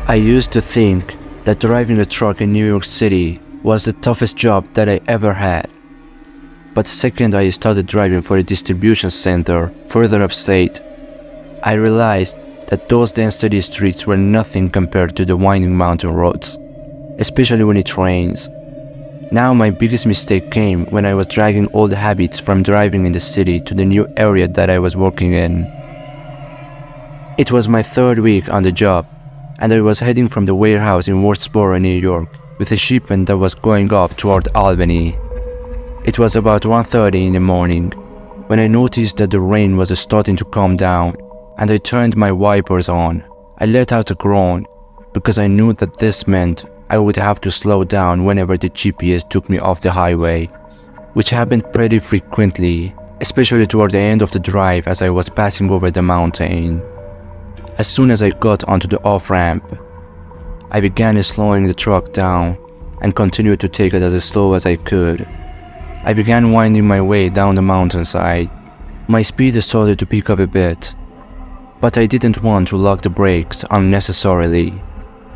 I used to think that driving a truck in New York City was the toughest job that I ever had. But the second I started driving for a distribution center further upstate, I realized that those dense city streets were nothing compared to the winding mountain roads, especially when it rains. Now my biggest mistake came when I was dragging old habits from driving in the city to the new area that I was working in. It was my third week on the job, and I was heading from the warehouse in Wurtsboro, New York, with a shipment that was going up toward Albany. It was about 1:30 in the morning when I noticed that the rain was starting to calm down, and I turned my wipers on. I let out a groan because I knew that this meant I would have to slow down whenever the GPS took me off the highway, which happened pretty frequently, especially toward the end of the drive as I was passing over the mountain. As soon as I got onto the off-ramp, I began slowing the truck down and continued to take it as slow as I could. I began winding my way down the mountainside. My speed started to pick up a bit, but I didn't want to lock the brakes unnecessarily,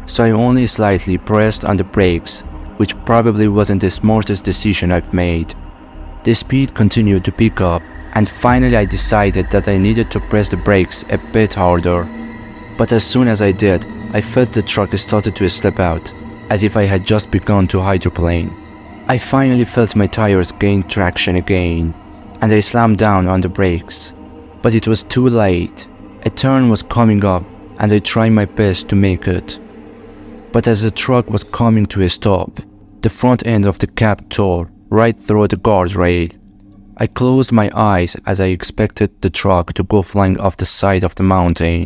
so I only slightly pressed on the brakes, which probably wasn't the smartest decision I've made. The speed continued to pick up, and finally I decided that I needed to press the brakes a bit harder. But as soon as I did, I felt the truck started to slip out, as if I had just begun to hydroplane. I finally felt my tires gain traction again, and I slammed down on the brakes. But it was too late. A turn was coming up, and I tried my best to make it. But as the truck was coming to a stop, the front end of the cab tore right through the guardrail. I closed my eyes as I expected the truck to go flying off the side of the mountain.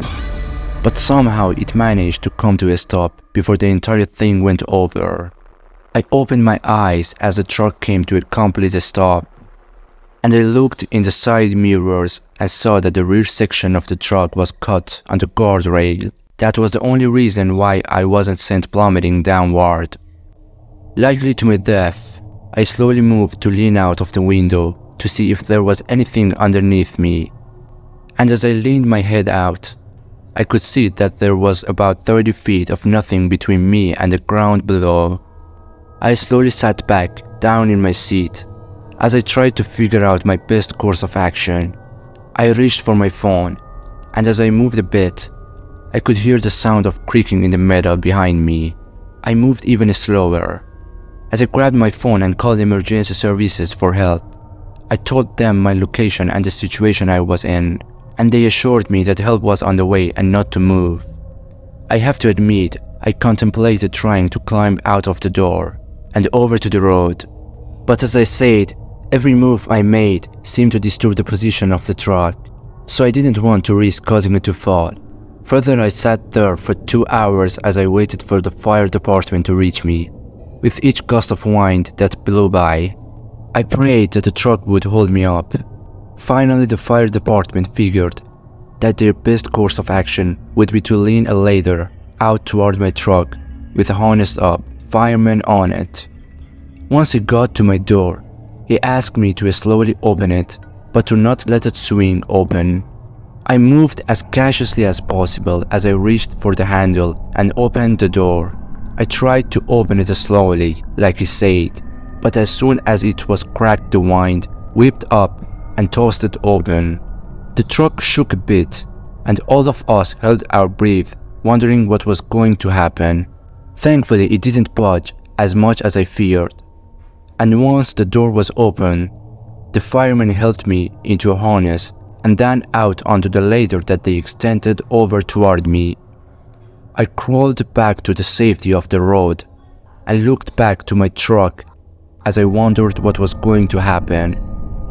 But somehow it managed to come to a stop before the entire thing went over. I opened my eyes as the truck came to a complete stop, and I looked in the side mirrors and saw that the rear section of the truck was cut on the guardrail. That was the only reason why I wasn't sent plummeting downward. Likely to my death, I slowly moved to lean out of the window to see if there was anything underneath me. And as I leaned my head out, I could see that there was about 30 feet of nothing between me and the ground below. I slowly sat back down in my seat as I tried to figure out my best course of action. I reached for my phone, and as I moved a bit, I could hear the sound of creaking in the metal behind me. I moved even slower. As I grabbed my phone and called emergency services for help, I told them my location and the situation I was in, and they assured me that help was on the way and not to move. I have to admit, I contemplated trying to climb out of the door and over to the road. But as I said, every move I made seemed to disturb the position of the truck, so I didn't want to risk causing it to fall. Further, I sat there for 2 hours as I waited for the fire department to reach me. With each gust of wind that blew by, I prayed that the truck would hold me up. Finally, the fire department figured that their best course of action would be to lean a ladder out toward my truck with a harness up, fireman on it. Once he got to my door, he asked me to slowly open it, but to not let it swing open. I moved as cautiously as possible as I reached for the handle and opened the door. I tried to open it slowly, like he said, but as soon as it was cracked, the wind whipped up and tossed it open. The truck shook a bit, and all of us held our breath, wondering what was going to happen. Thankfully, it didn't budge as much as I feared. And once the door was open, the fireman helped me into a harness and then out onto the ladder that they extended over toward me. I crawled back to the safety of the road and looked back to my truck as I wondered what was going to happen.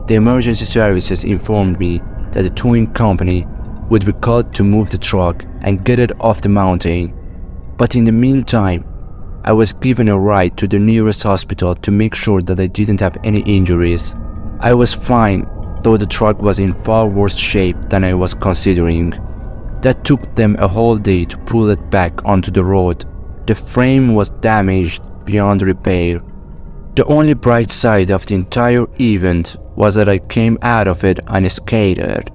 The emergency services informed me that the towing company would be called to move the truck and get it off the mountain. But in the meantime, I was given a ride to the nearest hospital to make sure that I didn't have any injuries. I was fine, though the truck was in far worse shape than I was considering. That took them a whole day to pull it back onto the road. The frame was damaged beyond repair. The only bright side of the entire event was that I came out of it unscathed.